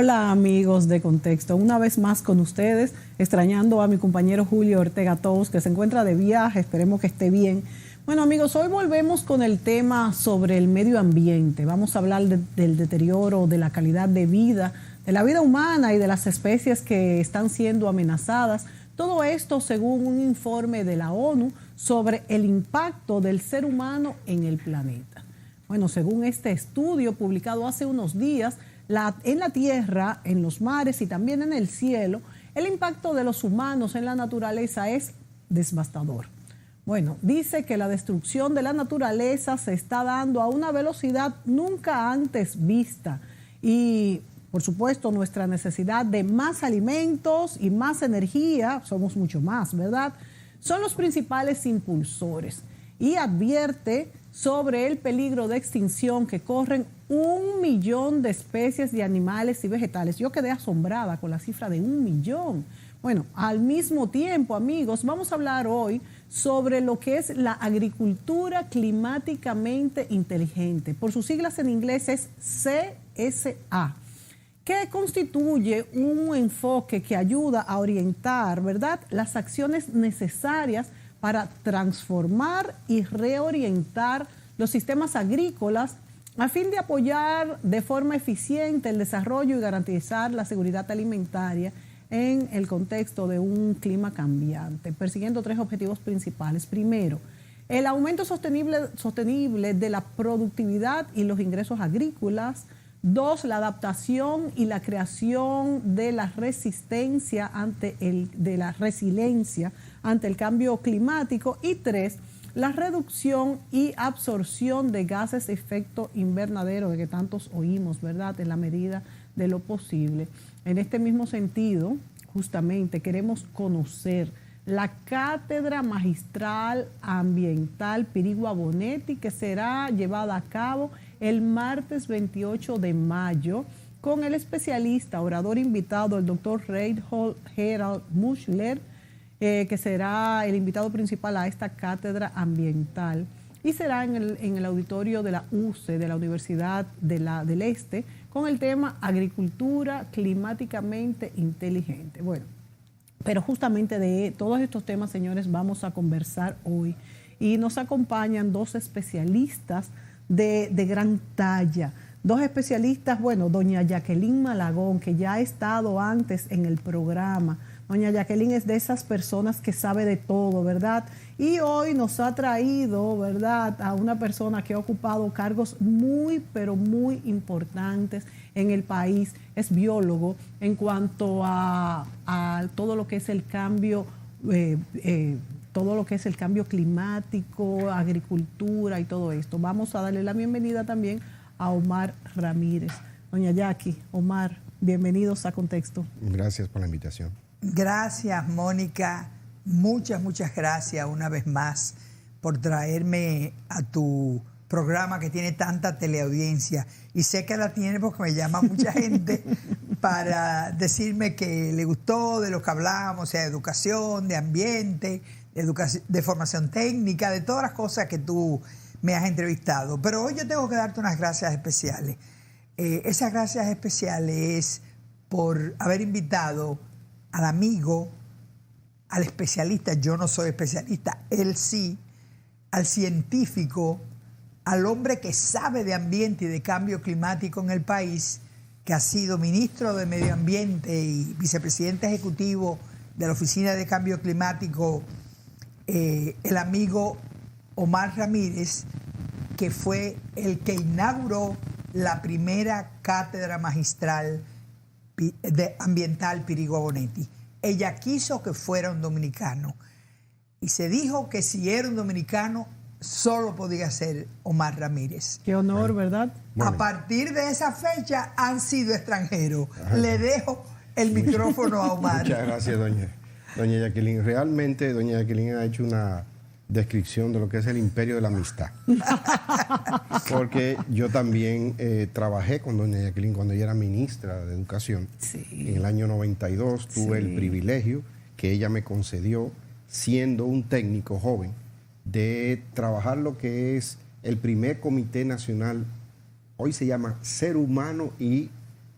Hola amigos de Contexto, una vez más con ustedes, extrañando a mi compañero Julio Ortega Tous, que se encuentra de viaje, esperemos que esté bien. Bueno amigos, hoy volvemos con el tema sobre el medio ambiente. Vamos a hablar del deterioro de la calidad de vida, de la vida humana y de las especies que están siendo amenazadas. Todo esto según un informe de la ONU sobre el impacto del ser humano en el planeta. Bueno, según este estudio publicado hace unos días, en la tierra, en los mares y también en el cielo, el impacto de los humanos en la naturaleza es devastador. Bueno, dice que la destrucción de la naturaleza se está dando a una velocidad nunca antes vista y, por supuesto, nuestra necesidad de más alimentos y más energía, somos mucho más, ¿verdad?, son los principales impulsores y advierte sobre el peligro de extinción que corren 1 millón de especies de animales y vegetales. Yo quedé asombrada con la cifra de 1 millón. Bueno, al mismo tiempo, amigos, vamos a hablar hoy sobre lo que es la agricultura climáticamente inteligente. Por sus siglas en inglés es CSA, que constituye un enfoque que ayuda a orientar, ¿verdad?, las acciones necesarias para transformar y reorientar los sistemas agrícolas a fin de apoyar de forma eficiente el desarrollo y garantizar la seguridad alimentaria en el contexto de un clima cambiante, persiguiendo 3 objetivos principales. Primero, el aumento sostenible de la productividad y los ingresos agrícolas. 2, la adaptación y la creación de la resiliencia ante el cambio climático. Y 3, la reducción y absorción de gases de efecto invernadero, de que tantos oímos, ¿verdad?, en la medida de lo posible. En este mismo sentido, justamente queremos conocer la Cátedra Magistral Ambiental Pirigua Bonetti, que será llevada a cabo el martes 28 de mayo con el especialista, orador invitado, el doctor Reinhold Gerald Muschler, que será el invitado principal a esta cátedra ambiental y será en el auditorio de la UCE, de la Universidad del Este, con el tema Agricultura climáticamente inteligente. Bueno, pero justamente de todos estos temas, señores, vamos a conversar hoy y nos acompañan 2 especialistas de gran talla. 2 especialistas, bueno, doña Jacqueline Malagón, que ya ha estado antes en el programa. Doña Jacqueline es de esas personas que sabe de todo, ¿verdad? Y hoy nos ha traído, ¿verdad?, a una persona que ha ocupado cargos muy, pero muy importantes en el país. Es biólogo en cuanto a todo lo que es el cambio, todo lo que es el cambio climático, agricultura y todo esto. Vamos a darle la bienvenida también a Omar Ramírez. Doña Jackie, Omar, bienvenidos a Contexto. Gracias por la invitación. Gracias, Mónica. Muchas gracias una vez más por traerme a tu programa que tiene tanta teleaudiencia. Y sé que la tiene porque me llama mucha gente para decirme que le gustó de lo que hablamos, o sea, de educación, de ambiente, de formación técnica, de todas las cosas que tú me has entrevistado. Pero hoy yo tengo que darte unas gracias especiales. Esas gracias especiales es por haber invitado al amigo, al especialista. Yo no soy especialista, él sí, al científico, al hombre que sabe de ambiente y de cambio climático en el país, que ha sido ministro de Medio Ambiente y vicepresidente ejecutivo de la Oficina de Cambio Climático, el amigo Omar Ramírez, que fue el que inauguró la primera cátedra magistral ambiental Pirigua Bonetti. Ella quiso que fuera un dominicano y se dijo que si era un dominicano solo podía ser Omar Ramírez. Qué honor, ¿verdad? Bueno. A partir de esa fecha han sido extranjeros. Le dejo el micrófono a Omar. Muchas gracias, doña Jacqueline. Realmente, doña Jacqueline ha hecho una descripción de lo que es el imperio de la amistad. Porque yo también trabajé con doña Jacqueline cuando ella era ministra de Educación. Sí. En el año 92 tuve el privilegio que ella me concedió, siendo un técnico joven, de trabajar lo que es el primer Comité Nacional, hoy se llama Ser Humano y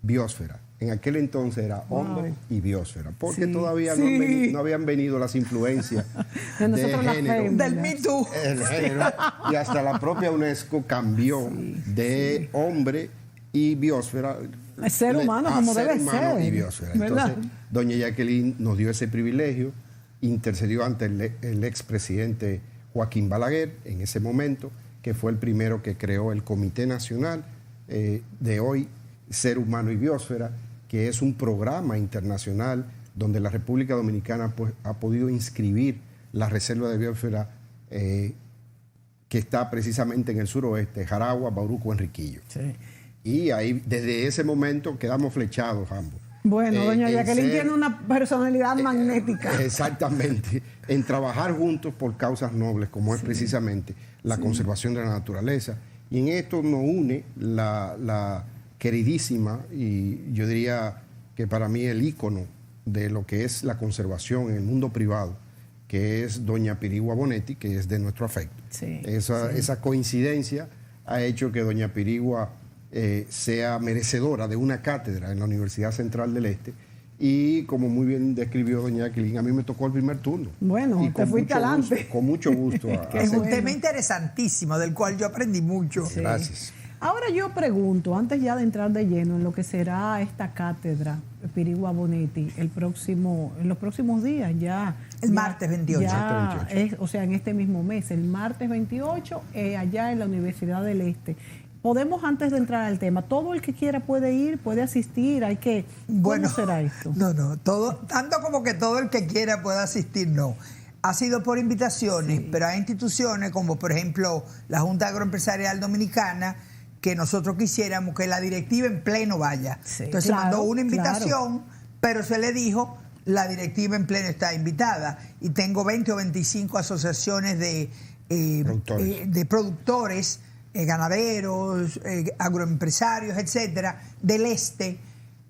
Biosfera, En aquel entonces era hombre y biosfera, porque todavía no habían venido las influencias de género, del Me Too. El género, y hasta la propia UNESCO cambió de hombre y biosfera. El ser humano como debe ser. Y biosfera. Entonces, doña Jacqueline nos dio ese privilegio, intercedió ante el expresidente Joaquín Balaguer en ese momento, que fue el primero que creó el Comité Nacional de hoy, Ser Humano y Biosfera, que es un programa internacional donde la República Dominicana pues, ha podido inscribir la reserva de biosfera que está precisamente en el suroeste, Jaragua, Bauruco, Enriquillo. Sí. Y ahí, desde ese momento, quedamos flechados ambos. Bueno, doña Jacqueline tiene una personalidad magnética. Exactamente. En trabajar juntos por causas nobles, como es precisamente la conservación de la naturaleza. Y en esto nos une la queridísima, y yo diría que para mí el ícono de lo que es la conservación en el mundo privado, que es doña Pirigua Bonetti, que es de nuestro afecto. Sí, Esa coincidencia ha hecho que doña Pirigua sea merecedora de una cátedra en la Universidad Central del Este. Y como muy bien describió doña Jacqueline, a mí me tocó el primer turno. Bueno, y te fuiste adelante. Con mucho gusto. Es un tema interesantísimo, del cual yo aprendí mucho. Sí. Gracias. Ahora yo pregunto, antes ya de entrar de lleno en lo que será esta cátedra Pirigua Bonetti en los próximos días, el martes 28. O sea, en este mismo mes, el martes 28, allá en la Universidad del Este. Podemos, antes de entrar al tema, todo el que quiera puede ir, puede asistir, ¿cómo será esto? No, tanto como que todo el que quiera pueda asistir, no. Ha sido por invitaciones, pero hay instituciones como, por ejemplo, la Junta Agroempresarial Dominicana, que nosotros quisiéramos que la directiva en pleno vaya. Sí, entonces se mandó una invitación, pero se le dijo, la directiva en pleno está invitada. Y tengo 20 o 25 asociaciones de productores, ganaderos, agroempresarios, etcétera, del Este,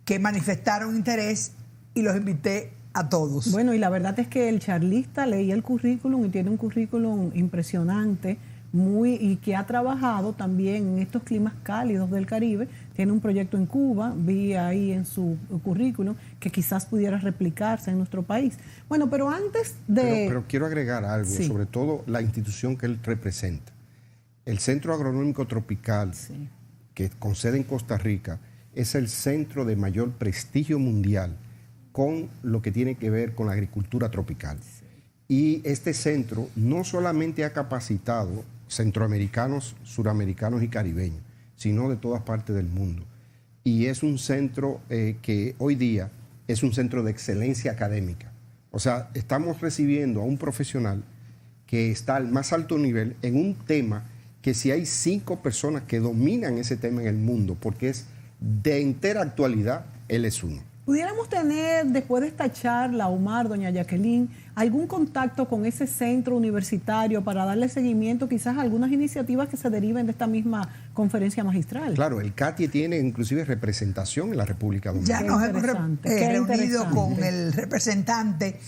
que manifestaron interés y los invité a todos. Bueno, y la verdad es que el charlista leía el currículum y tiene un currículum impresionante, y que ha trabajado también en estos climas cálidos del Caribe. Tiene un proyecto en Cuba, vi ahí en su currículum, que quizás pudiera replicarse en nuestro país. Bueno, pero antes de... Pero quiero agregar algo, sobre todo la institución que él representa. El Centro Agronómico Tropical, que con sede en Costa Rica, es el centro de mayor prestigio mundial con lo que tiene que ver con la agricultura tropical. Y este centro no solamente ha capacitado centroamericanos, suramericanos y caribeños, sino de todas partes del mundo. Y es un centro que hoy día es un centro de excelencia académica. O sea, estamos recibiendo a un profesional que está al más alto nivel en un tema que si hay 5 personas que dominan ese tema en el mundo, porque es de entera actualidad, él es uno. ¿Pudiéramos tener, después de esta charla, Omar, doña Jacqueline, algún contacto con ese centro universitario para darle seguimiento quizás a algunas iniciativas que se deriven de esta misma conferencia magistral? Claro, el CATIE tiene inclusive representación en la República Dominicana. Ya nos hemos reunido con el representante,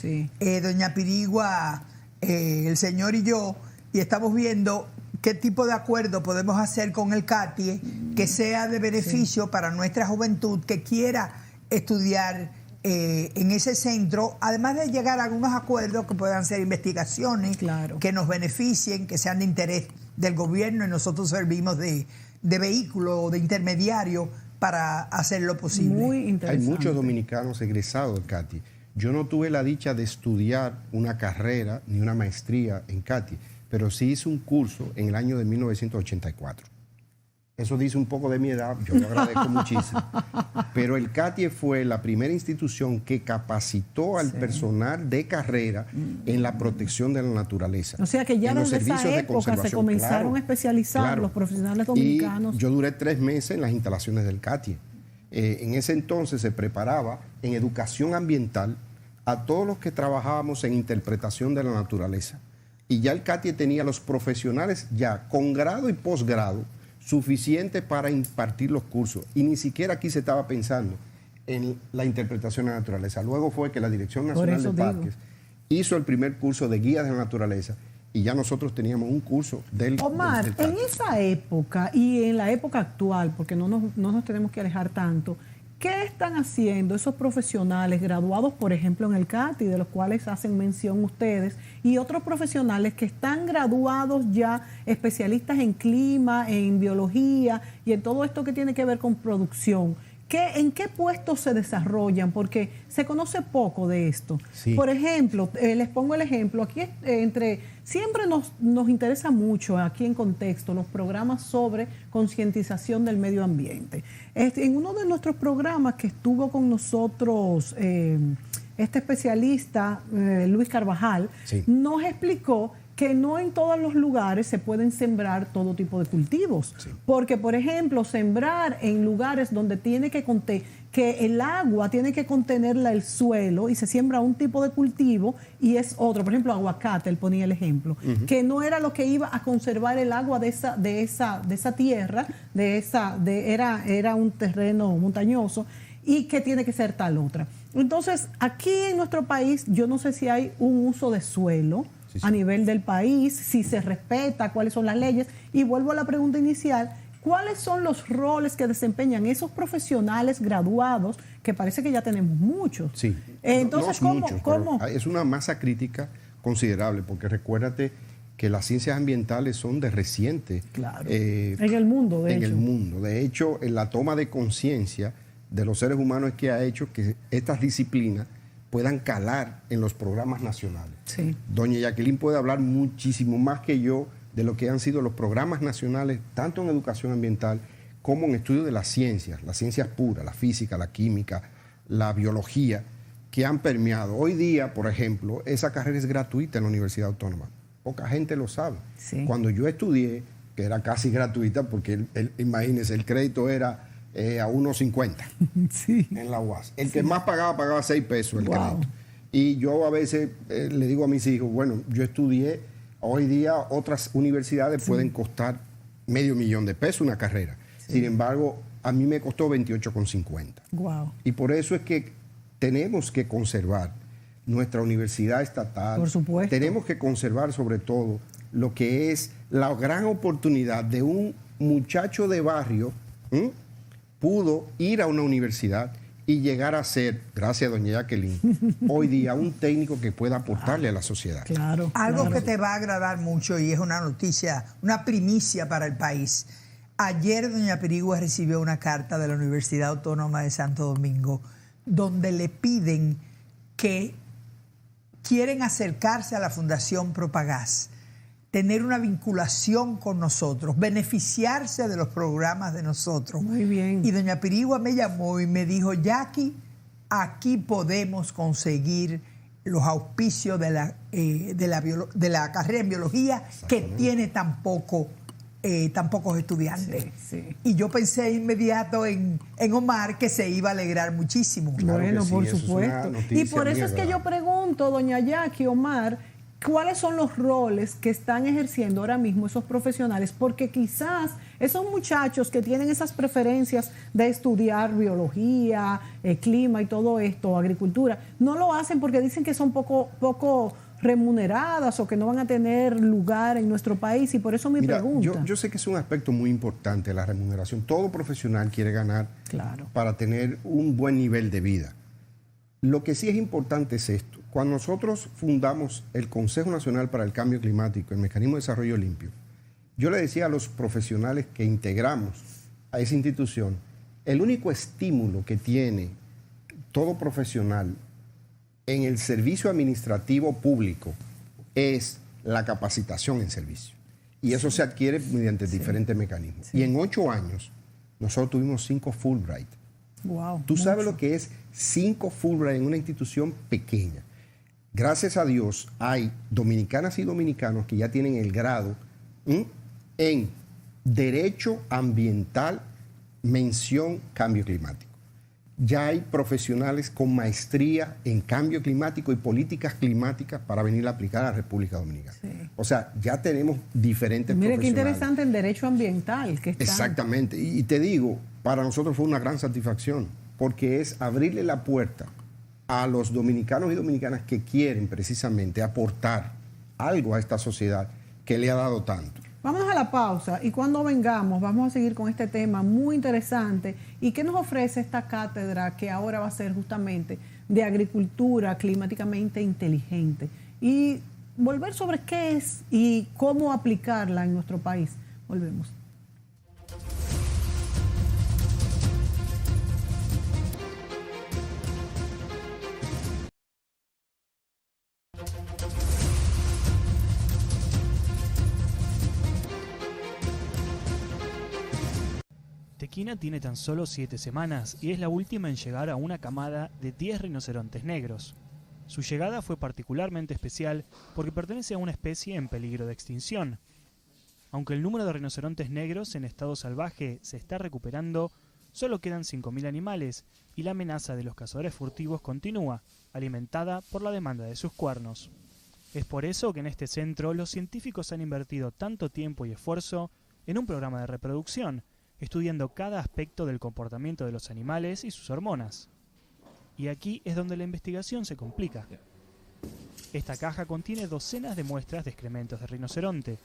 doña Pirigua, el señor y yo, y estamos viendo qué tipo de acuerdo podemos hacer con el CATIE que sea de beneficio para nuestra juventud que quiera estudiar en ese centro, además de llegar a algunos acuerdos que puedan ser investigaciones que nos beneficien, que sean de interés del gobierno, y nosotros servimos de vehículo o de intermediario para hacer lo posible. Muy interesante. Hay muchos dominicanos egresados del CATIE. Yo no tuve la dicha de estudiar una carrera ni una maestría en CATIE, pero sí hice un curso en el año de 1984. Eso dice un poco de mi edad, yo lo agradezco muchísimo. Pero el CATIE fue la primera institución que capacitó al personal de carrera en la protección de la naturaleza. O sea que ya desde esa época se comenzaron a especializar los profesionales dominicanos. Y yo duré 3 meses en las instalaciones del CATIE. En ese entonces se preparaba en educación ambiental a todos los que trabajábamos en interpretación de la naturaleza. Y ya el CATIE tenía los profesionales ya con grado y posgrado suficiente para impartir los cursos, y ni siquiera aquí se estaba pensando en la interpretación de la naturaleza. Luego fue que la Dirección Nacional de Parques hizo el primer curso de guías de la naturaleza, y ya nosotros teníamos un curso del Omar, en esa época y en la época actual, porque no nos tenemos que alejar tanto, ¿Qué están haciendo esos profesionales graduados, por ejemplo, en el CATI, de los cuales hacen mención ustedes, y otros profesionales que están graduados ya, especialistas en clima, en biología y en todo esto que tiene que ver con producción? ¿En qué puestos se desarrollan? Porque se conoce poco de esto. Sí. Por ejemplo, les pongo el ejemplo, aquí siempre nos interesa mucho, aquí en Contexto, los programas sobre concientización del medio ambiente. En uno de nuestros programas que estuvo con nosotros este especialista, Luis Carvajal, sí, nos explicó que no en todos los lugares se pueden sembrar todo tipo de cultivos. Sí. Porque, por ejemplo, sembrar en lugares donde tiene que el agua tiene que contenerla el suelo y se siembra un tipo de cultivo y es otro. Por ejemplo, aguacate, él ponía el ejemplo, que no era lo que iba a conservar el agua de esa tierra, era un terreno montañoso y que tiene que ser tal otra. Entonces, aquí en nuestro país, yo no sé si hay un uso de suelo a nivel del país, si se respeta, cuáles son las leyes. Y vuelvo a la pregunta inicial, ¿cuáles son los roles que desempeñan esos profesionales graduados, que parece que ya tenemos muchos? Sí, entonces, ¿cómo? Es una masa crítica considerable, porque recuérdate que las ciencias ambientales son de reciente. Claro, en el mundo, de hecho. En el mundo. De hecho, en la toma de conciencia de los seres humanos es que ha hecho que estas disciplinas puedan calar en los programas nacionales. Sí. Doña Jacqueline puede hablar muchísimo más que yo de lo que han sido los programas nacionales, tanto en educación ambiental como en estudio de las ciencias puras, la física, la química, la biología, que han permeado. Hoy día, por ejemplo, esa carrera es gratuita en la Universidad Autónoma. Poca gente lo sabe. Sí. Cuando yo estudié, que era casi gratuita, porque imagínense, el crédito era a 1.50 sí, en la UAS. El que más pagaba 6 pesos el crédito. Y yo a veces le digo a mis hijos, bueno, yo estudié, hoy día otras universidades pueden costar $500,000 una carrera. Sí. Sin embargo, a mí me costó 28,50. Wow. Y por eso es que tenemos que conservar nuestra universidad estatal. Por supuesto. Tenemos que conservar sobre todo lo que es la gran oportunidad de un muchacho de barrio, pudo ir a una universidad y llegar a ser, gracias a doña Jacqueline, hoy día un técnico que pueda aportarle a la sociedad. Claro. Algo que te va a agradar mucho y es una noticia, una primicia para el país. Ayer doña Pirigua recibió una carta de la Universidad Autónoma de Santo Domingo donde le piden que quieren acercarse a la Fundación Propagás, tener una vinculación con nosotros, beneficiarse de los programas de nosotros. Muy bien. Y doña Pirigua me llamó y me dijo, Jackie, aquí podemos conseguir los auspicios de la carrera en biología que tiene tan pocos estudiantes. Sí, sí. Y yo pensé inmediato en Omar, que se iba a alegrar muchísimo. Claro, bueno, sí, por supuesto. Y por eso es que yo pregunto, doña Jackie, Omar, ¿cuáles son los roles que están ejerciendo ahora mismo esos profesionales? Porque quizás esos muchachos que tienen esas preferencias de estudiar biología, clima y todo esto, agricultura, no lo hacen porque dicen que son poco remuneradas o que no van a tener lugar en nuestro país, y por eso mi pregunta. Yo sé que es un aspecto muy importante la remuneración. Todo profesional quiere ganar para tener un buen nivel de vida. Lo que sí es importante es esto. Cuando nosotros fundamos el Consejo Nacional para el Cambio Climático, el Mecanismo de Desarrollo Limpio, yo le decía a los profesionales que integramos a esa institución, el único estímulo que tiene todo profesional en el servicio administrativo público es la capacitación en servicio. Y eso se adquiere mediante diferentes mecanismos. Y en 8 años, nosotros tuvimos 5 Fulbright. Wow, ¿Tú sabes lo que es 5 Fulbright en una institución pequeña? Gracias a Dios hay dominicanas y dominicanos que ya tienen el grado en Derecho Ambiental, mención Cambio Climático. Ya hay profesionales con maestría en cambio climático y políticas climáticas para venir a aplicar a la República Dominicana. Sí. O sea, ya tenemos diferentes profesionales. Mire qué interesante en Derecho Ambiental. Que están... Exactamente. Y te digo, para nosotros fue una gran satisfacción, porque es abrirle la puerta a los dominicanos y dominicanas que quieren precisamente aportar algo a esta sociedad que le ha dado tanto. Vámonos a la pausa y cuando vengamos vamos a seguir con este tema muy interesante. ¿Y qué nos ofrece esta cátedra que ahora va a ser justamente de agricultura climáticamente inteligente? Y volver sobre qué es y cómo aplicarla en nuestro país. Volvemos. Tequina tiene tan solo 7 semanas y es la última en llegar a una camada de 10 rinocerontes negros. Su llegada fue particularmente especial porque pertenece a una especie en peligro de extinción. Aunque el número de rinocerontes negros en estado salvaje se está recuperando, solo quedan 5.000 animales y la amenaza de los cazadores furtivos continúa, alimentada por la demanda de sus cuernos. Es por eso que en este centro los científicos han invertido tanto tiempo y esfuerzo en un programa de reproducción, estudiando cada aspecto del comportamiento de los animales y sus hormonas. Y aquí es donde la investigación se complica. Esta caja contiene docenas de muestras de excrementos de rinoceronte.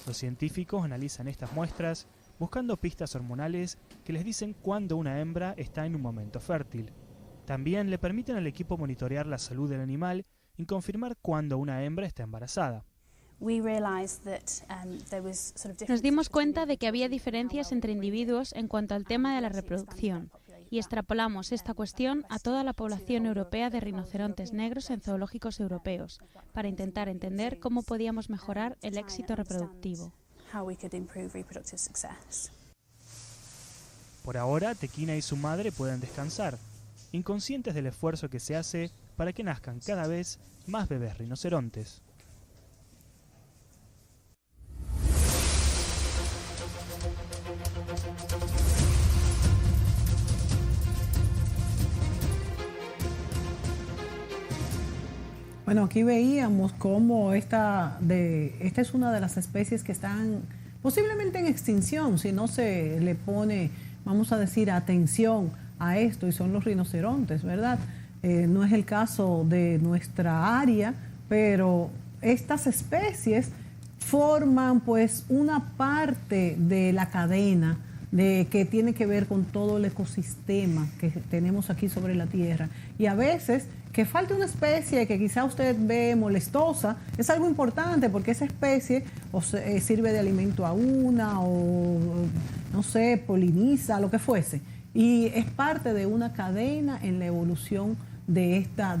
Los científicos analizan estas muestras buscando pistas hormonales que les dicen cuándo una hembra está en un momento fértil. También le permiten al equipo monitorear la salud del animal y confirmar cuándo una hembra está embarazada. Nos dimos cuenta de que había diferencias entre individuos en cuanto al tema de la reproducción y extrapolamos esta cuestión a toda la población europea de rinocerontes negros en zoológicos europeos para intentar entender cómo podíamos mejorar el éxito reproductivo. Por ahora, Tequina y su madre pueden descansar, inconscientes del esfuerzo que se hace para que nazcan cada vez más bebés rinocerontes. Bueno, aquí veíamos cómo esta es una de las especies que están posiblemente en extinción si no se le pone, vamos a decir, atención a esto, y son los rinocerontes, ¿verdad? No es el caso de nuestra área, pero estas especies forman pues una parte de la cadena que tiene que ver con todo el ecosistema que tenemos aquí sobre la Tierra. Y a veces que falte una especie que quizá usted ve molestosa es algo importante, porque esa especie sirve de alimento a una o, no sé, poliniza, lo que fuese. Y es parte de una cadena en la evolución de esta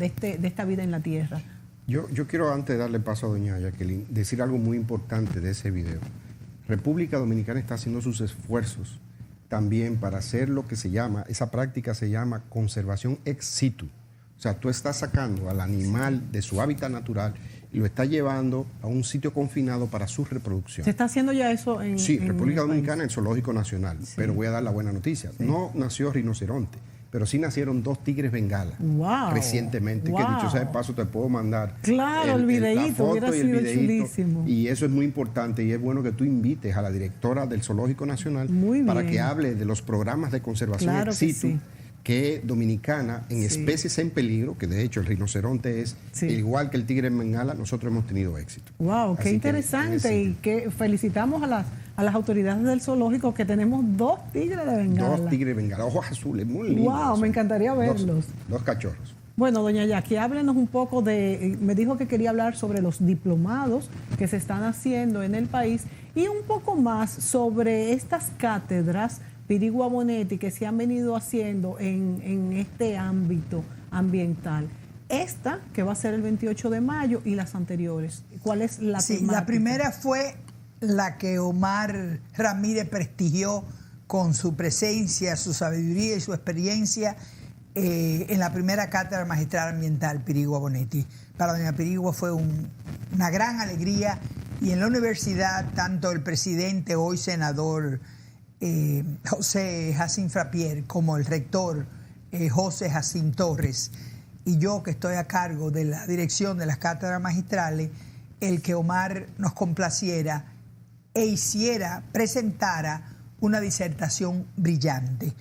vida en la Tierra. Yo quiero, antes de darle paso a doña Jacqueline, decir algo muy importante de ese video. República Dominicana está haciendo sus esfuerzos también para hacer lo que se llama, esa práctica se llama conservación ex situ. O sea, tú estás sacando al animal de su hábitat natural y lo estás llevando a un sitio confinado para su reproducción. ¿Se está haciendo ya eso en República Dominicana, en el Zoológico Nacional. Sí. Pero voy a dar la buena noticia. Sí. No nació rinoceronte, pero sí nacieron 2 tigres bengala. Wow. Recientemente. Wow. Que dicho sea de paso, te puedo mandar el videíto, hubiera sido chulísimo. Y eso es muy importante, y es bueno que tú invites a la directora del Zoológico Nacional para que hable de los programas de conservación ex situ que Dominicana, en especies en peligro, que de hecho el rinoceronte es igual que el tigre en bengala, nosotros hemos tenido éxito. Wow, qué interesante, y que felicitamos a las autoridades del zoológico, que tenemos 2 tigres de bengala. 2 tigres de bengala, ojos azules, muy lindos. Wow, me encantaría verlos. 2 cachorros. Bueno, doña Jackie, háblenos un poco me dijo que quería hablar sobre los diplomados que se están haciendo en el país y un poco más sobre estas cátedras Pirigua Bonetti que se han venido haciendo en este ámbito ambiental. Esta, que va a ser el 28 de mayo, y las anteriores. ¿Cuál es la temática? La primera fue la que Omar Ramírez prestigió con su presencia, su sabiduría y su experiencia en la primera cátedra magistral ambiental Pirigua Bonetti. Para doña Pirigua fue una gran alegría, y en la universidad tanto el presidente, hoy senador, José Jacín Frappier, como el rector José Jacín Torres, y yo, que estoy a cargo de la dirección de las cátedras magistrales, el que Omar nos complaciera e presentara una disertación brillante.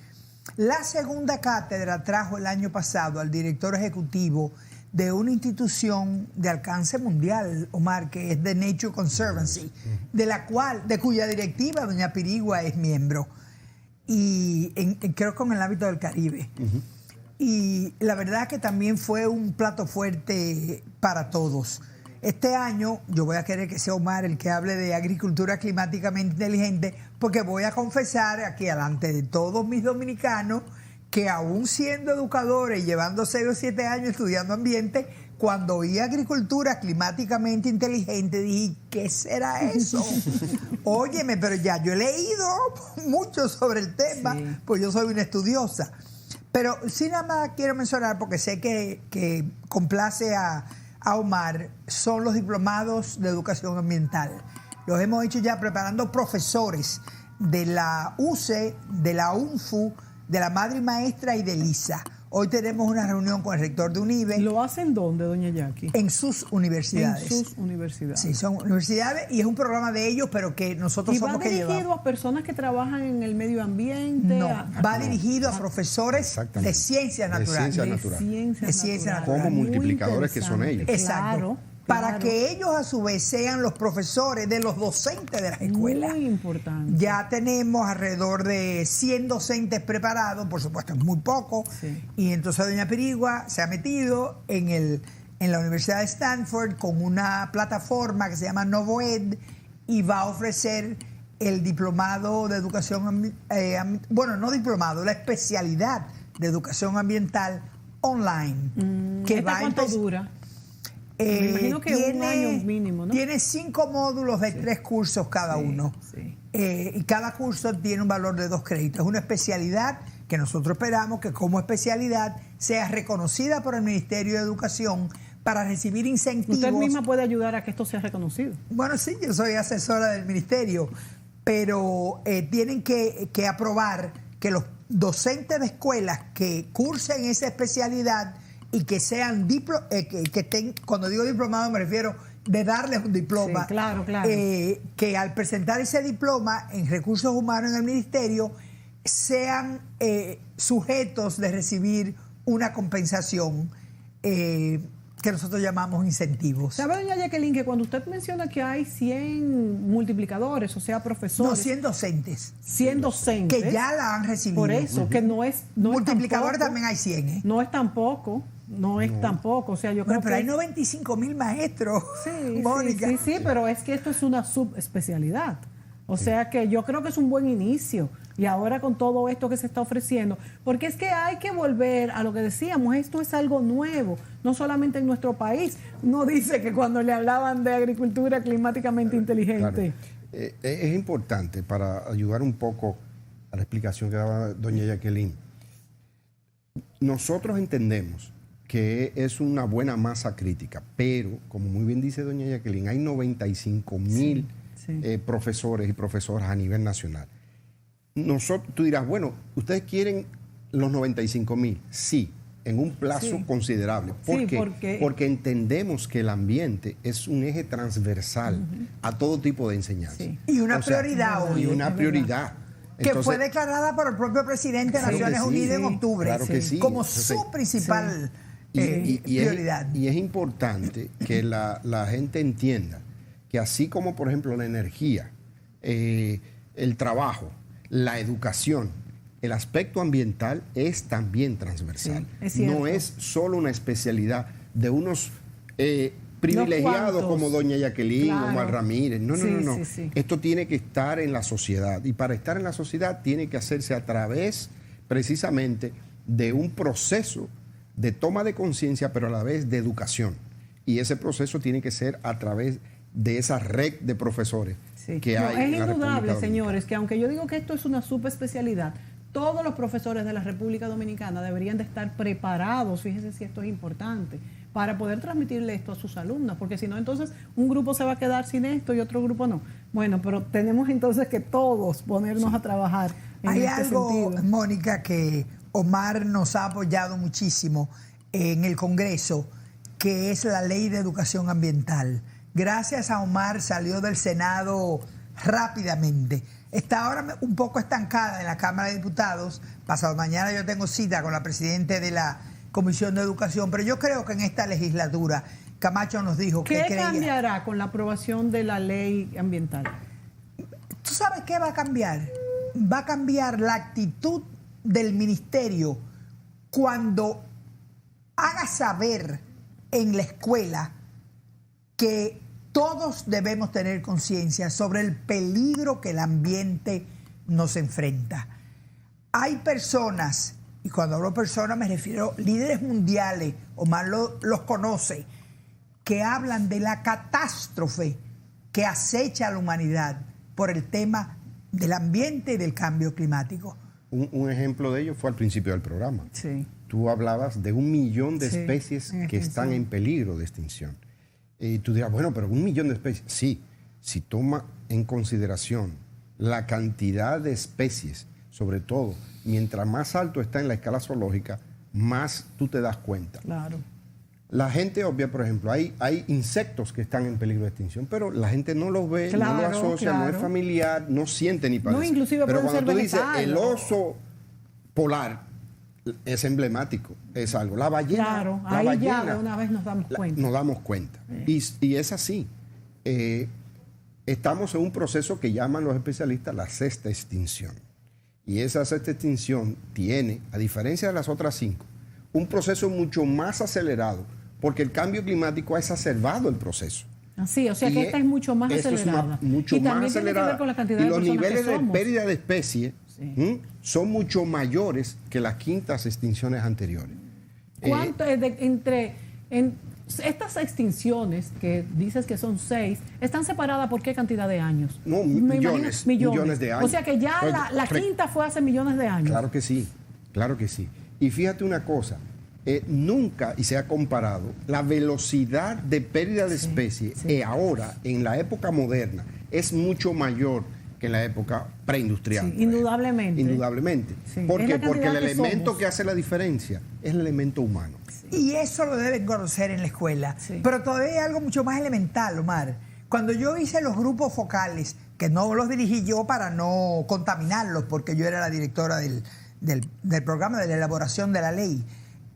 La segunda cátedra trajo el año pasado al director ejecutivo de una institución de alcance mundial, Omar, que es The Nature Conservancy, de cuya directiva doña Pirigua es miembro, y creo que en el ámbito del Caribe. Y la verdad que también fue un plato fuerte para todos. Este año yo voy a querer que sea Omar el que hable de agricultura climáticamente inteligente, porque voy a confesar aquí delante de todos mis dominicanos que aún siendo educadores y llevando 6 o 7 años estudiando ambiente, cuando oí agricultura climáticamente inteligente dije, ¿qué será eso? Óyeme, pero ya yo he leído mucho sobre el tema, sí, pues yo soy una estudiosa. Pero sí, nada más quiero mencionar, porque sé que complace a Omar, son los diplomados de educación ambiental. Los hemos hecho ya preparando profesores de la UCE, de la UNFU, de la Madre y Maestra y de LISA. Hoy tenemos una reunión con el rector de UNIBE. ¿Lo hacen dónde, doña Jackie? En sus universidades. En sus universidades. Sí, son universidades y es un programa de ellos, pero que nosotros somos que llevamos. ¿Y va dirigido a personas que trabajan en el medio ambiente? No, va dirigido a profesores de ciencias naturales. De ciencias naturales. Como multiplicadores que son ellos. Exacto. Claro. Para que ellos a su vez sean los profesores de los docentes de las escuelas. Muy importante. Ya tenemos alrededor de 100 docentes preparados, por supuesto es muy poco, sí. Y entonces doña Pirigua se ha metido en la Universidad de Stanford con una plataforma que se llama NovoEd y va a ofrecer el diplomado de educación, no diplomado, la especialidad de educación ambiental online. ¿Cuánto dura? Me imagino que un año mínimo, ¿no? Tiene 5 módulos de 3 cursos cada uno. Sí. Y cada curso tiene un valor de 2 créditos. Es una especialidad que nosotros esperamos que como especialidad sea reconocida por el Ministerio de Educación para recibir incentivos. ¿Usted misma puede ayudar a que esto sea reconocido? Bueno, sí, yo soy asesora del Ministerio, pero tienen que aprobar que los docentes de escuelas que cursen esa especialidad y que sean cuando digo diplomado me refiero de darles un diploma. Sí, claro. Que al presentar ese diploma en recursos humanos en el ministerio sean sujetos de recibir una compensación que nosotros llamamos incentivos. ¿Sabe, doña Jacqueline, que cuando usted menciona que hay 100 multiplicadores, o sea, profesores... No, 100 docentes. 100 docentes. Que ya la han recibido. Por eso, que no es... Multiplicadores también hay 100, ¿eh? No es tampoco. O sea, yo creo pero que... hay 95,000 maestros, Mónica. Sí, pero es que esto es una subespecialidad. O sea que yo creo que es un buen inicio. Y ahora con todo esto que se está ofreciendo, porque es que hay que volver a lo que decíamos, esto es algo nuevo, no solamente en nuestro país. Uno dice que cuando le hablaban de agricultura climáticamente inteligente. Claro. Es importante para ayudar un poco a la explicación que daba doña Jacqueline. Nosotros entendemos que es una buena masa crítica, pero como muy bien dice doña Jacqueline, hay 95,000 profesores y profesoras a nivel nacional. Tú dirás, bueno, ¿ustedes quieren los 95,000? Sí, en un plazo considerable. ¿Por qué? Porque entendemos que el ambiente es un eje transversal a todo tipo de enseñanza. Sí. Y una prioridad hoy. Y una prioridad. Entonces, que fue declarada por el propio presidente de Naciones Unidas en octubre. Claro que sí. Como su principal prioridad. Y es importante que la gente entienda que así como, por ejemplo, la energía, el trabajo, la educación, el aspecto ambiental es también transversal. Sí, no es solo una especialidad de unos privilegiados como doña Jacqueline o Omar Ramírez. No. Sí. Esto tiene que estar en la sociedad. Y para estar en la sociedad tiene que hacerse a través precisamente de un proceso de toma de conciencia, pero a la vez de educación. Y ese proceso tiene que ser a través de esa red de profesores que hay en la República Dominicana. Es indudable, señores, que aunque yo digo que esto es una subespecialidad, todos los profesores de la República Dominicana deberían de estar preparados, fíjense si esto es importante, para poder transmitirle esto a sus alumnos, porque si no, entonces un grupo se va a quedar sin esto y otro grupo no. Bueno, pero tenemos entonces que todos ponernos a trabajar en Hay este algo, sentido. Mónica, que Omar nos ha apoyado muchísimo en el Congreso, que es la Ley de Educación Ambiental. Gracias a Omar salió del Senado rápidamente. Está ahora un poco estancada en la Cámara de Diputados. Pasado mañana yo tengo cita con la presidenta de la Comisión de Educación, pero yo creo que en esta legislatura Camacho nos dijo que ¿Qué cambiará con la aprobación de la ley ambiental? ¿Tú sabes qué va a cambiar? Va a cambiar la actitud del ministerio cuando haga saber en la escuela que todos debemos tener conciencia sobre el peligro que el ambiente nos enfrenta. Hay personas, y cuando hablo personas me refiero a líderes mundiales, Omar los conoce, que hablan de la catástrofe que acecha a la humanidad por el tema del ambiente y del cambio climático. Un ejemplo de ello fue al principio del programa. Sí. Tú hablabas de 1 millón de especies que están en peligro de extinción. Y tú dirás, bueno, pero 1 millón de especies. Sí, si toma en consideración la cantidad de especies, sobre todo, mientras más alto está en la escala zoológica, más tú te das cuenta. Claro. La gente obvia, por ejemplo, hay insectos que están en peligro de extinción, pero la gente no los ve, no los asocia, no es familiar, no siente ni parece. No, inclusive pero pueden cuando ser tú dices vegetales. el oso polar es emblemático, es algo. La ballena, Claro, la ahí ballena, ya de una vez nos damos cuenta. Nos damos cuenta. Y es así. Estamos en un proceso que llaman los especialistas la 6ª extinción. Y esa 6ª extinción tiene, a diferencia de las otras 5, un proceso mucho más acelerado, porque el cambio climático ha exacerbado el proceso. Así, o sea que esta es mucho más acelerada. Mucho y más también tiene que ver acelerada. con la cantidad Y de los personas niveles que de somos. pérdida de especies son mucho mayores que las 5ª extinciones anteriores. ¿Cuánto estas extinciones, que dices que son 6, están separadas por qué cantidad de años? No, Me millones de años. O sea que ya la 5ª fue hace millones de años. Claro que sí, claro que sí. Y fíjate una cosa, nunca, y se ha comparado, la velocidad de pérdida de especies ahora, en la época moderna, es mucho mayor que en la época preindustrial. Sí, indudablemente. Indudablemente. Sí, ¿Por qué? es la Porque el cantidad que elemento somos. que hace la diferencia es el elemento humano. Y eso lo deben conocer en la escuela. Sí. Pero todavía hay algo mucho más elemental, Omar. Cuando yo hice los grupos focales, que no los dirigí yo para no contaminarlos, porque yo era la directora del programa de la elaboración de la ley,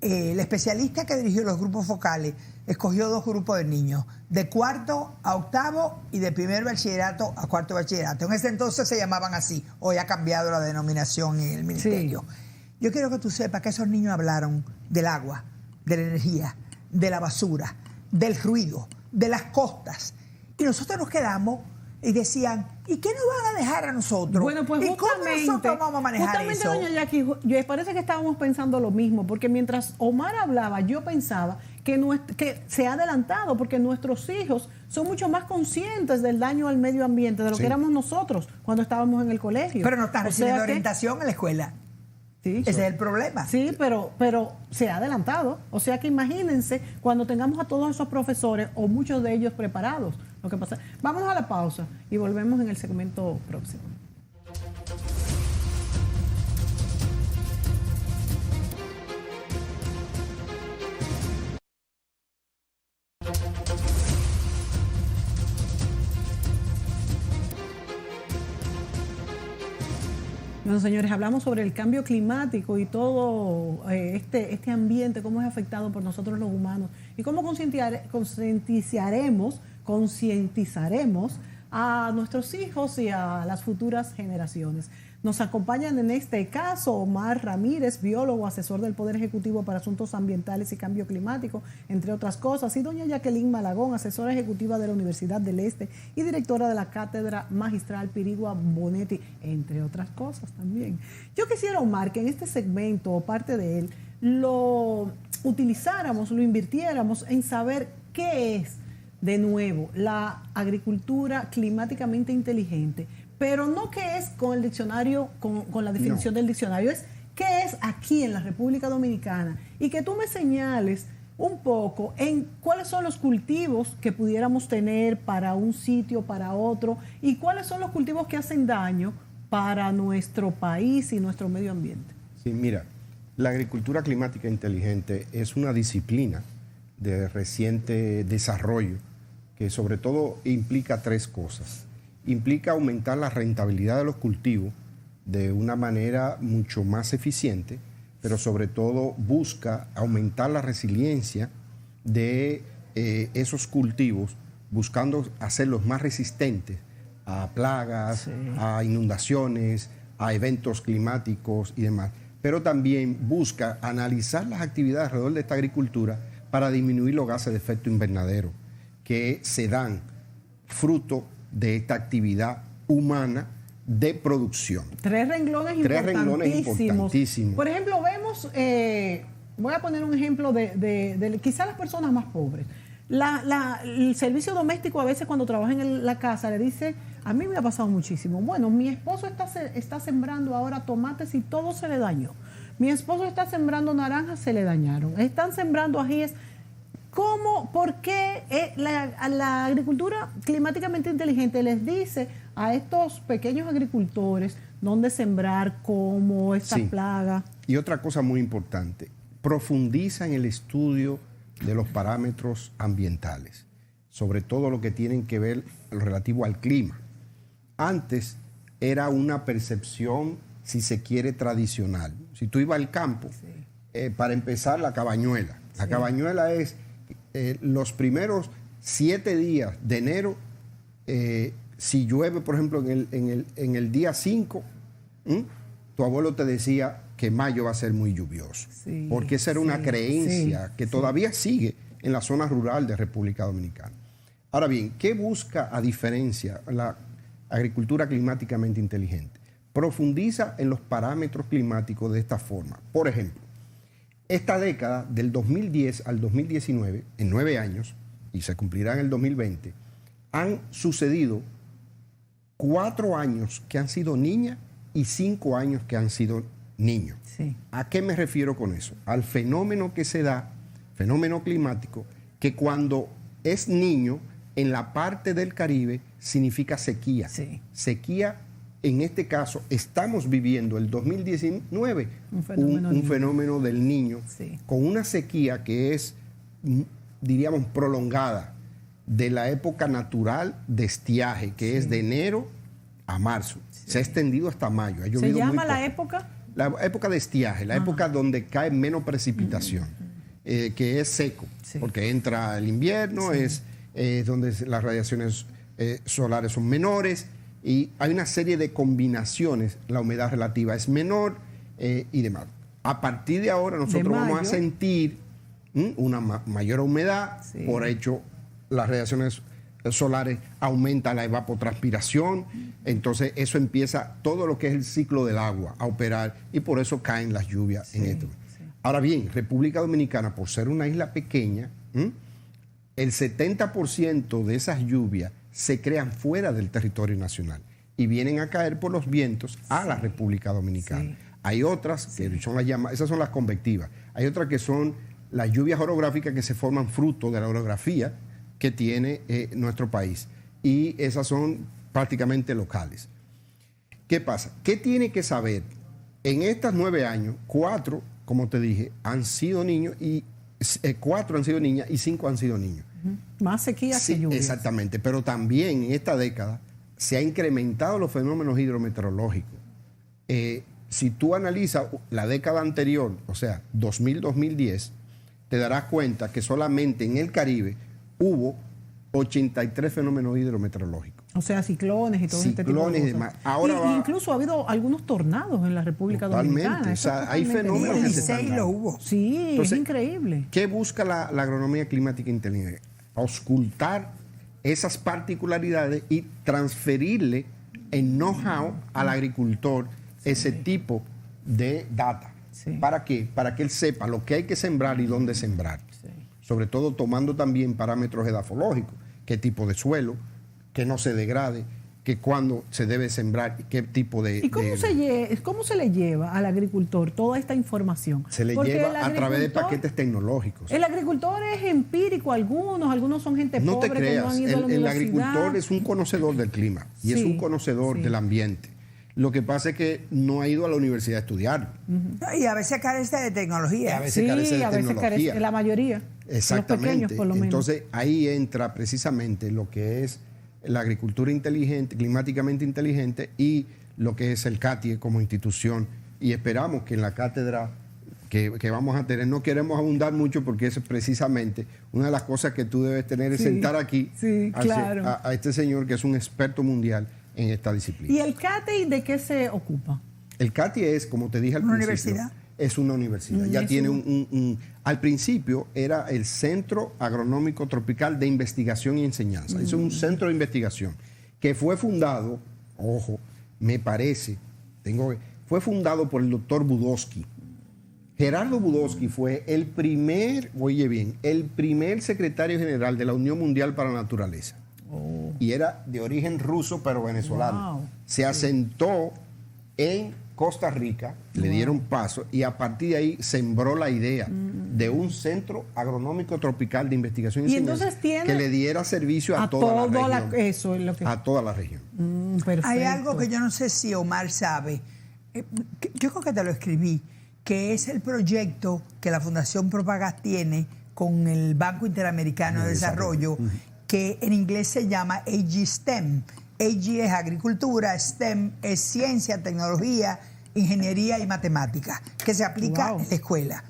el especialista que dirigió los grupos focales escogió 2 grupos de niños, de 4º a 8º y de 1er bachillerato a 4º bachillerato. En ese entonces se llamaban así, hoy ha cambiado la denominación en el ministerio. Sí. Yo quiero que tú sepas que esos niños hablaron del agua, de la energía, de la basura, del ruido, de las costas. Y nosotros nos quedamos y decían, ¿y qué nos van a dejar a nosotros? Bueno, pues ¿Y justamente, cómo nosotros vamos a manejar eso? doña Jackie, yo parece que estábamos pensando lo mismo, porque mientras Omar hablaba, yo pensaba que se ha adelantado, porque nuestros hijos son mucho más conscientes del daño al medio ambiente de lo que éramos nosotros cuando estábamos en el colegio. Pero no están recibiendo que- orientación en la escuela. Sí, Ese es el problema. Sí, pero se ha adelantado. O sea que imagínense cuando tengamos a todos esos profesores o muchos de ellos preparados. Lo que pasa. Vámonos a la pausa y volvemos en el segmento próximo. Bueno, señores, hablamos sobre el cambio climático y todo este ambiente, cómo es afectado por nosotros los humanos y cómo concientizaremos a nuestros hijos y a las futuras generaciones. Nos acompañan en este caso Omar Ramírez, biólogo, asesor del Poder Ejecutivo para Asuntos Ambientales y Cambio Climático, entre otras cosas, y doña Jacqueline Malagón, asesora ejecutiva de la Universidad del Este y directora de la Cátedra Magistral Pirigua Bonetti, entre otras cosas también. Yo quisiera, Omar, que en este segmento o parte de él lo utilizáramos, lo invirtiéramos en saber qué es, de nuevo, la agricultura climáticamente inteligente, pero no qué es con el diccionario, con la definición del diccionario, es qué es aquí en la República Dominicana y que tú me señales un poco en cuáles son los cultivos que pudiéramos tener para un sitio, para otro, y cuáles son los cultivos que hacen daño para nuestro país y nuestro medio ambiente. Sí, mira, la agricultura climática inteligente es una disciplina de reciente desarrollo que sobre todo implica 3 cosas. Implica aumentar la rentabilidad de los cultivos de una manera mucho más eficiente, pero sobre todo busca aumentar la resiliencia de esos cultivos, buscando hacerlos más resistentes a plagas, a inundaciones, a eventos climáticos y demás. Pero también busca analizar las actividades alrededor de esta agricultura para disminuir los gases de efecto invernadero que se dan fruto de esta actividad humana de producción. Tres renglones importantísimos. Por ejemplo, vemos, voy a poner un ejemplo de quizás las personas más pobres. El servicio doméstico a veces cuando trabaja en la casa le dice, a mí me ha pasado muchísimo, bueno, mi esposo está sembrando ahora tomates y todo se le dañó. Mi esposo está sembrando naranjas, se le dañaron. Están sembrando ajíes. ¿Cómo? ¿Por qué la agricultura climáticamente inteligente les dice a estos pequeños agricultores dónde sembrar, cómo, esta plaga? Y otra cosa muy importante, profundiza en el estudio de los parámetros ambientales, sobre todo lo que tienen que ver lo relativo al clima. Antes era una percepción, si se quiere, tradicional. Si tú ibas al campo, para empezar, la cabañuela. La cabañuela es los primeros 7 días de enero, si llueve, por ejemplo, en el día 5, tu abuelo te decía que mayo va a ser muy lluvioso. Porque esa era una creencia que todavía sigue en la zona rural de República Dominicana. Ahora bien, ¿qué busca a diferencia la agricultura climáticamente inteligente? Profundiza en los parámetros climáticos de esta forma. Por ejemplo, esta década, del 2010 al 2019, en 9 años, y se cumplirá en el 2020, han sucedido 4 años que han sido niñas y 5 años que han sido niños. ¿A qué me refiero con eso? Al fenómeno que se da, fenómeno climático, que cuando es niño, en la parte del Caribe, significa sequía. Sequía, en este caso, estamos viviendo el 2019 un fenómeno del Niño, con una sequía que es, diríamos, prolongada de la época natural de estiaje, que es de enero a marzo. Se ha extendido hasta mayo. ¿Se llama la época? La época de estiaje, la época donde cae menos precipitación, que es seco, porque entra el invierno, es donde las radiaciones solares son menores, y hay una serie de combinaciones, la humedad relativa es menor y demás. A partir de ahora nosotros vamos a sentir una mayor humedad, por hecho las radiaciones solares aumentan la evapotranspiración, entonces eso empieza todo lo que es el ciclo del agua a operar y por eso caen las lluvias en esto. Ahora bien, República Dominicana, por ser una isla pequeña, el 70% de esas lluvias se crean fuera del territorio nacional y vienen a caer por los vientos a la República Dominicana. Hay otras que son esas son las convectivas. Hay otras que son las lluvias orográficas que se forman fruto de la orografía que tiene nuestro país. Y esas son prácticamente locales. ¿Qué pasa? ¿Qué tiene que saber? En estos 9 años, 4, como te dije, han sido niños y 4 han sido niñas y 5 han sido niños. Más sequía que lluvia. Exactamente, pero también en esta década se ha incrementado los fenómenos hidrometeorológicos. Si tú analizas la década anterior, o sea, 2000-2010, te darás cuenta que solamente en el Caribe hubo 83 fenómenos hidrometeorológicos. O sea, ciclones y todo ese tipo de cosas. Y demás. Ahora incluso ha habido algunos tornados en la República Dominicana. O sea, hay fenómenos que se están dando. Lo hubo. Sí, entonces, es increíble. ¿Qué busca la agronomía climática inteligente? Auscultar esas particularidades y transferirle en know-how al agricultor ese tipo de data. ¿Para qué? Para que él sepa lo que hay que sembrar y dónde sembrar. Sobre todo tomando también parámetros edafológicos, qué tipo de suelo, que no se degrade, que cuándo se debe sembrar, qué tipo de... ¿Y cómo se le lleva al agricultor toda esta información? Se le lleva a través de paquetes tecnológicos. El agricultor es empírico, algunos son gente pobre. No te creas, que no han ido a la universidad. El agricultor es un conocedor del clima y es un conocedor del ambiente. Lo que pasa es que no ha ido a la universidad a estudiar. Y a veces carece de tecnología. A veces carece de tecnología. Carece, la mayoría. Exactamente. Los pequeños, por lo menos. Entonces, ahí entra precisamente lo que es la agricultura inteligente, climáticamente inteligente, y lo que es el CATIE como institución. Y esperamos que en la cátedra que vamos a tener. No queremos abundar mucho porque es precisamente una de las cosas que tú debes tener es sentar aquí a este señor que es un experto mundial en esta disciplina. ¿Y el CATI de qué se ocupa? El CATI es, como te dije al principio, universidad. Es una universidad. Ya tiene al principio era el Centro Agronómico Tropical de Investigación y Enseñanza. Es un centro de investigación que fue fundado, ojo, me parece, fue fundado por el doctor Budowski. Gerardo Budowski fue el primer secretario general de la Unión Mundial para la Naturaleza. Y era de origen ruso, pero venezolano. Se asentó en Costa Rica, le dieron paso y a partir de ahí sembró la idea de un centro agronómico tropical de investigación y enseñanza que le diera servicio a toda la región. A toda la región. Hay algo que yo no sé si Omar sabe, yo creo que te lo escribí, que es el proyecto que la Fundación Propagás tiene con el Banco Interamericano de Desarrollo, que en inglés se llama AG-STEM. AG es agricultura, STEM es ciencia, tecnología, ingeniería y matemática, que se aplica en la escuela.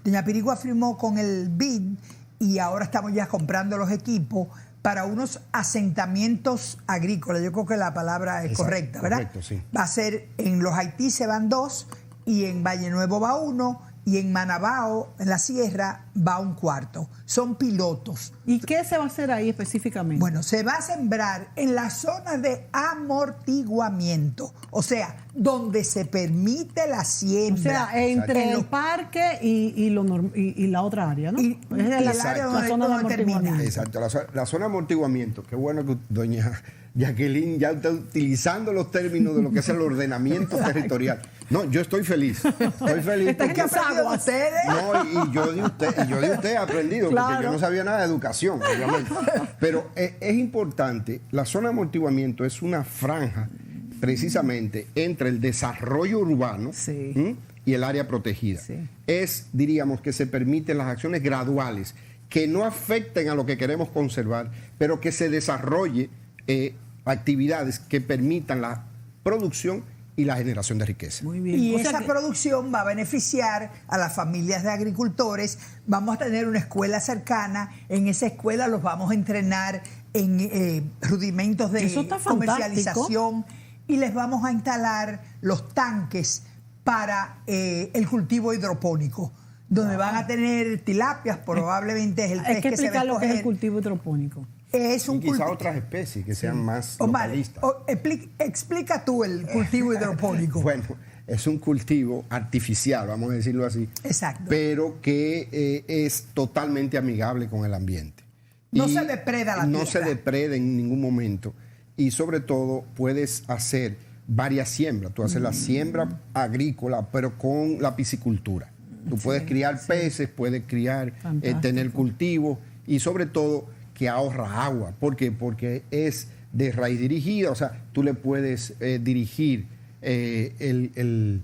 Doña Pirigua firmó con el BID y ahora estamos ya comprando los equipos para unos asentamientos agrícolas. Yo creo que la palabra es correcta, ¿verdad? Correcto, sí. Va a ser en Los Haití se van 2 y en Valle Nuevo va 1 y en Manabao, en la sierra, va 1 cuarto. Son pilotos. ¿Y qué se va a hacer ahí específicamente? Bueno, se va a sembrar en las zonas de amortiguamiento, o sea, donde se permite la siembra. O sea, entre el parque y la otra área, ¿no? Es el área donde la zona de amortiguamiento. Exacto, la zona de amortiguamiento. Qué bueno que doña Jacqueline ya está utilizando los términos de lo que es el ordenamiento territorial. No, yo estoy feliz. Estoy feliz porque ustedes. No, y yo de usted he aprendido, porque yo no sabía nada de educación, obviamente. Pero es importante, la zona de amortiguamiento es una franja precisamente entre el desarrollo urbano y el área protegida. Diríamos que se permiten las acciones graduales que no afecten a lo que queremos conservar, pero que se desarrolle actividades que permitan la producción y la generación de riqueza. Muy bien. Y esa producción va a beneficiar a las familias de agricultores. Vamos a tener una escuela cercana. En esa escuela los vamos a entrenar en rudimentos de comercialización y les vamos a instalar los tanques para el cultivo hidropónico, donde van a tener tilapias, probablemente es el pez que se va a escoger. Lo que es el cultivo hidropónico. Es un quizá otras especies que sean más localistas. Explica tú el cultivo hidropónico. Bueno, es un cultivo artificial, vamos a decirlo así. Exacto. Pero que es totalmente amigable con el ambiente. No se depreda la tierra. No se depreda en ningún momento. Y sobre todo puedes hacer varias siembras. Tú haces la siembra agrícola, pero con la piscicultura. Tú puedes criar peces, puedes criar, tener cultivos y sobre todo que ahorra agua. ¿Por qué? Porque es de raíz dirigida, o sea, tú le puedes dirigir el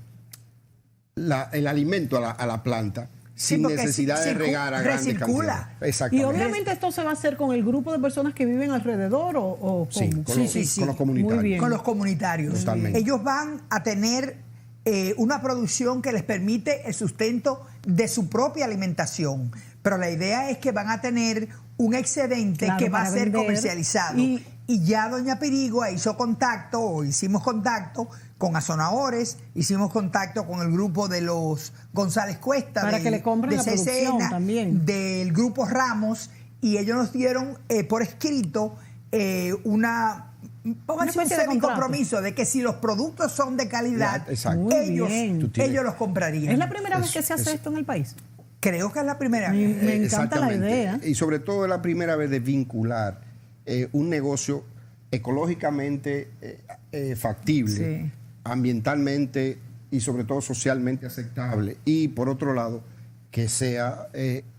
alimento a la planta sin necesidad de regar a grandes cantidades. Exactamente. Y obviamente esto se va a hacer con el grupo de personas que viven alrededor o sí, con los comunitarios. Muy bien. Con los comunitarios. Totalmente. Ellos van a tener una producción que les permite el sustento de su propia alimentación. Pero la idea es que van a tener un excedente que va a ser comercializado. Y ya doña Pirigua hicimos contacto con Azonadores, hicimos contacto con el grupo de los González Cuesta, para que le compren la producción también, del grupo Ramos, y ellos nos dieron por escrito una especie de compromiso de que si los productos son de calidad, ellos los comprarían. ¿Es la primera vez que se hace esto en el país? Creo que es la primera vez. Me encanta la idea. Y sobre todo es la primera vez de vincular un negocio ecológicamente factible, ambientalmente y sobre todo socialmente aceptable. Y por otro lado, que sea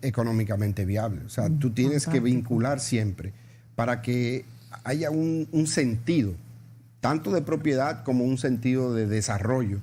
económicamente viable. O sea, tú tienes que vincular siempre para que haya un sentido, tanto de propiedad como un sentido de desarrollo,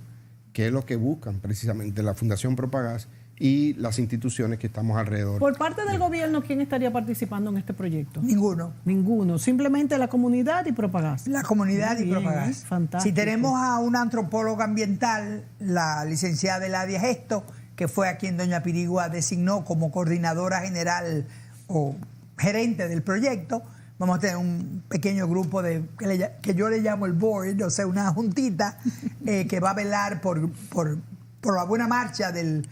que es lo que buscan precisamente la Fundación Propagás y las instituciones que estamos alrededor. Por parte del gobierno, ¿quién estaría participando en este proyecto? Ninguno. Simplemente la comunidad y Propagás. La comunidad y Propagás. Fantástico. Si tenemos a una antropóloga ambiental, la licenciada Eladia Gesto, que fue a quien doña Pirigua designó como coordinadora general o gerente del proyecto. Vamos a tener un pequeño grupo que yo le llamo el board, o sea, una juntita que va a velar por la buena marcha del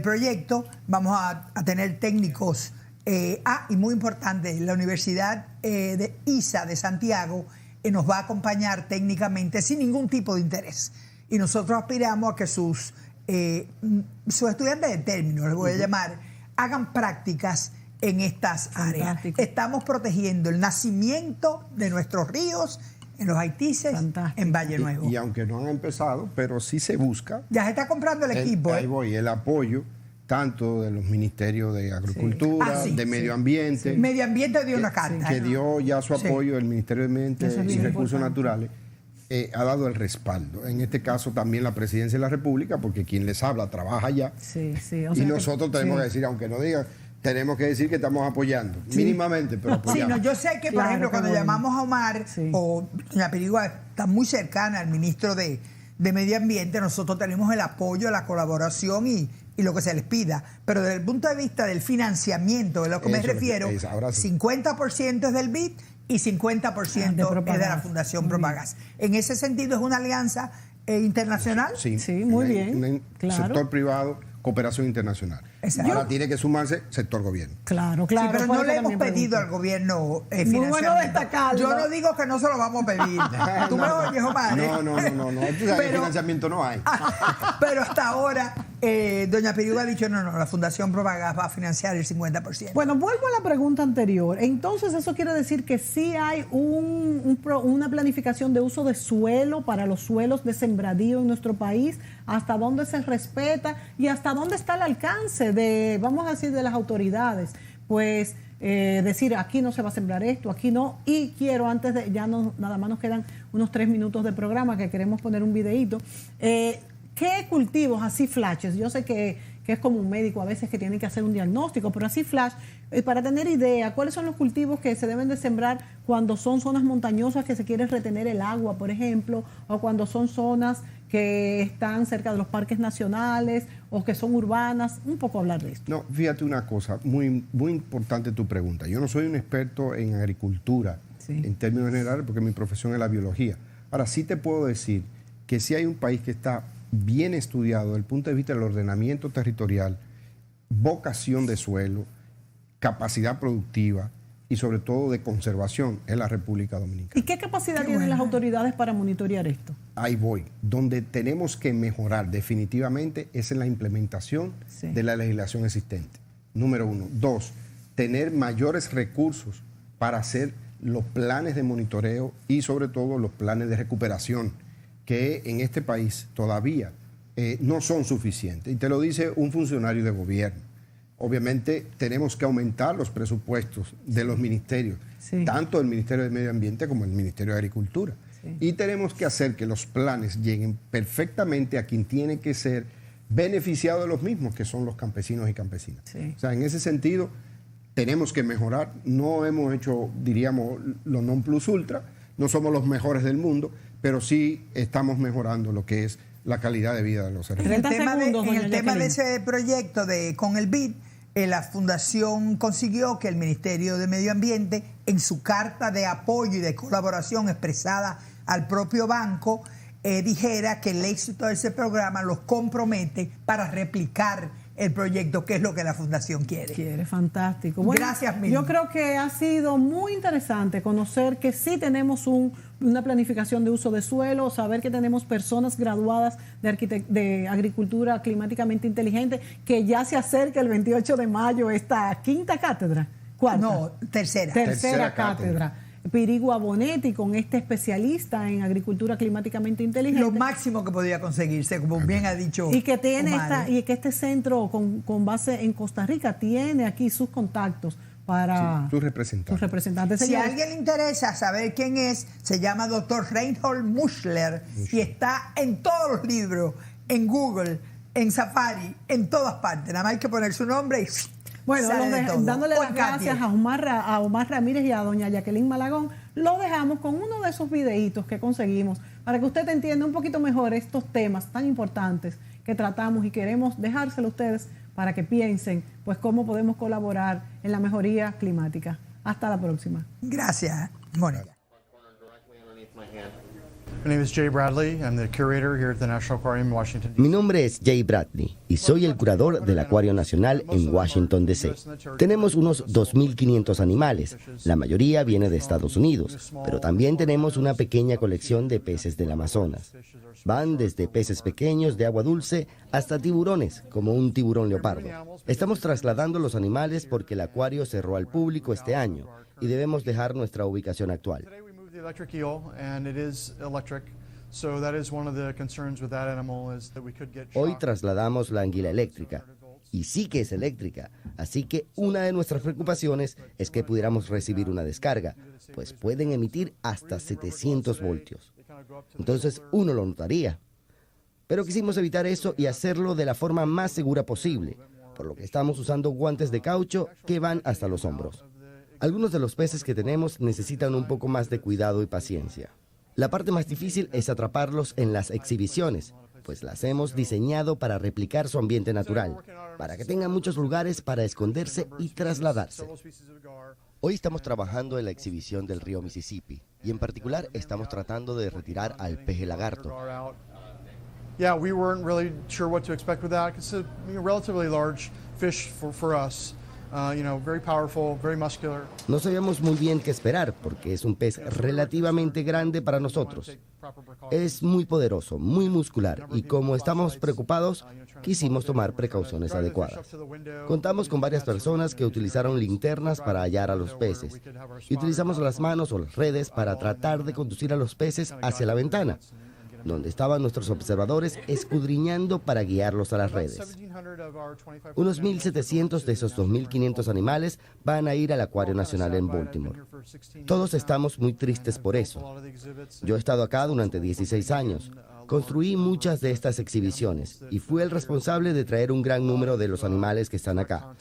proyecto. Vamos a tener técnicos. Y muy importante, la Universidad de ISA de Santiago nos va a acompañar técnicamente sin ningún tipo de interés. Y nosotros aspiramos a que sus estudiantes de término, les voy a llamar, hagan prácticas en estas áreas. Estamos protegiendo el nacimiento de nuestros ríos en los Haitises, en Valle Nuevo. Y aunque no han empezado, pero sí se busca. Ya se está comprando el equipo. Ahí voy, el apoyo tanto de los ministerios de Agricultura, de Medio Ambiente. Medio Ambiente dio una carta. Que dio ya su apoyo, el Ministerio de Medio Ambiente y Recursos Naturales. Ha dado el respaldo. En este caso también la Presidencia de la República, porque quien les habla trabaja allá. Y nosotros tenemos que decir, aunque no digan, tenemos que decir que estamos apoyando, mínimamente, pero apoyamos. Yo sé que, por ejemplo, cuando llamamos a Omar, o la Pirigua está muy cercana al ministro de Medio Ambiente, nosotros tenemos el apoyo, la colaboración y lo que se les pida. Pero desde el punto de vista del financiamiento, de lo que me refiero, 50% es del BID y 50% es de la Fundación Propagás. En ese sentido, es una alianza internacional. Sí, muy bien. Sector privado, cooperación internacional. Exacto. Ahora tiene que sumarse sector gobierno. Claro. Sí, pero no le hemos pedido al gobierno financiamiento. Muy bueno destacarlo. Yo no digo que no se lo vamos a pedir. Tú me oyes, Omar. No. Tú sabes que financiamiento no hay. Pero hasta ahora, doña Pirigua ha dicho, no, la Fundación Propagás va a financiar el 50%. Bueno, vuelvo a la pregunta anterior. Entonces, eso quiere decir que sí hay una planificación de uso de suelo para los suelos de sembradío en nuestro país, hasta dónde se respeta y hasta dónde está el alcance vamos a decir, de las autoridades, pues decir aquí no se va a sembrar esto, aquí no. Y quiero, antes de, nada más nos quedan unos 3 minutos de programa que queremos poner un videíto. ¿Qué cultivos así flashes? Yo sé que es como un médico a veces que tiene que hacer un diagnóstico, pero así flash, para tener idea, ¿cuáles son los cultivos que se deben de sembrar cuando son zonas montañosas que se quiere retener el agua, por ejemplo, o cuando son zonas que están cerca de los parques nacionales o que son urbanas? Un poco hablar de esto. No, fíjate una cosa, muy importante tu pregunta. Yo no soy un experto en agricultura, en términos generales, porque mi profesión es la biología. Ahora, sí te puedo decir que si hay un país que está bien estudiado desde el punto de vista del ordenamiento territorial, vocación de suelo, capacidad productiva y sobre todo de conservación, es la República Dominicana. ¿Y qué capacidad tienen las autoridades para monitorear esto? Ahí voy. Donde tenemos que mejorar definitivamente es en la implementación de la legislación existente. Número 1. 2, tener mayores recursos para hacer los planes de monitoreo y sobre todo los planes de recuperación, que en este país todavía no son suficientes. Y te lo dice un funcionario de gobierno. Obviamente tenemos que aumentar los presupuestos de los ministerios, tanto el Ministerio de Medio Ambiente como el Ministerio de Agricultura. Y tenemos que hacer que los planes lleguen perfectamente a quien tiene que ser beneficiado de los mismos, que son los campesinos y campesinas. O sea, en ese sentido, tenemos que mejorar. No hemos hecho, diríamos, lo non plus ultra, no somos los mejores del mundo, pero sí estamos mejorando lo que es la calidad de vida de los seres humanos. En el tema de ese proyecto con el BID, la Fundación consiguió que el Ministerio de Medio Ambiente, en su carta de apoyo y de colaboración expresada al propio banco, dijera que el éxito de ese programa los compromete para replicar el proyecto, que es lo que la Fundación quiere. Fantástico. Bueno, gracias, Miriam. Yo creo que ha sido muy interesante conocer que sí tenemos una planificación de uso de suelo, saber que tenemos personas graduadas de agricultura climáticamente inteligente, que ya se acerca el 28 de mayo esta quinta cátedra. ¿Cuarta? No, tercera. Tercera cátedra. Pirigua Bonetti, con este especialista en agricultura climáticamente inteligente. Lo máximo que podía conseguirse, como bien ha dicho y que tiene y que este centro con base en Costa Rica tiene aquí sus contactos para sus representantes. Si a alguien le interesa saber quién es, se llama Dr. Reinhold Muschler y está en todos los libros, en Google, en Safari, en todas partes. Nada más hay que poner su nombre y... Bueno, dándole las gracias a Omar Ramírez y a doña Jacqueline Malagón, lo dejamos con uno de esos videitos que conseguimos para que usted entienda un poquito mejor estos temas tan importantes que que tratamos y queremos dejárselo a ustedes para que piensen pues cómo podemos colaborar en la mejoría climática. Hasta la próxima. Gracias, Mónica. Mi nombre es Jay Bradley y soy el curador del Acuario Nacional en Washington, D.C. Tenemos unos 2.500 animales, la mayoría viene de Estados Unidos, pero también tenemos una pequeña colección de peces del Amazonas. Van desde peces pequeños de agua dulce hasta tiburones, como un tiburón leopardo. Estamos trasladando los animales porque el acuario cerró al público este año y debemos dejar nuestra ubicación actual. Hoy trasladamos la anguila eléctrica, y sí que es eléctrica, así que una de nuestras preocupaciones es que pudiéramos recibir una descarga, pues pueden emitir hasta 700 voltios. Entonces uno lo notaría. Pero quisimos evitar eso y hacerlo de la forma más segura posible, por lo que estamos usando guantes de caucho que van hasta los hombros. Algunos de los peces que tenemos necesitan un poco más de cuidado y paciencia. La parte más difícil es atraparlos en las exhibiciones, pues las hemos diseñado para replicar su ambiente natural, para que tengan muchos lugares para esconderse y trasladarse. Hoy estamos trabajando en la exhibición del río Mississippi, y en particular estamos tratando de retirar al peje lagarto. We weren't really sure what to expect with that. It's a relatively large fish for us. Very powerful, very muscular. No sabíamos muy bien qué esperar porque es un pez relativamente grande para nosotros. Es muy poderoso, muy muscular y como estamos preocupados, quisimos tomar precauciones adecuadas. Contamos con varias personas que utilizaron linternas para hallar a los peces y utilizamos las manos o las redes para tratar de conducir a los peces hacia la ventana, donde estaban nuestros observadores escudriñando para guiarlos a las redes. Unos 1.700 de esos 2.500 animales van a ir al Acuario Nacional en Baltimore. Todos estamos muy tristes por eso. Yo he estado acá durante 16 años. Construí muchas de estas exhibiciones y fui el responsable de traer un gran número de los animales que están acá.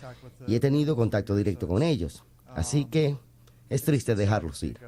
Y he tenido contacto directo con ellos. Así que es triste dejarlos ir.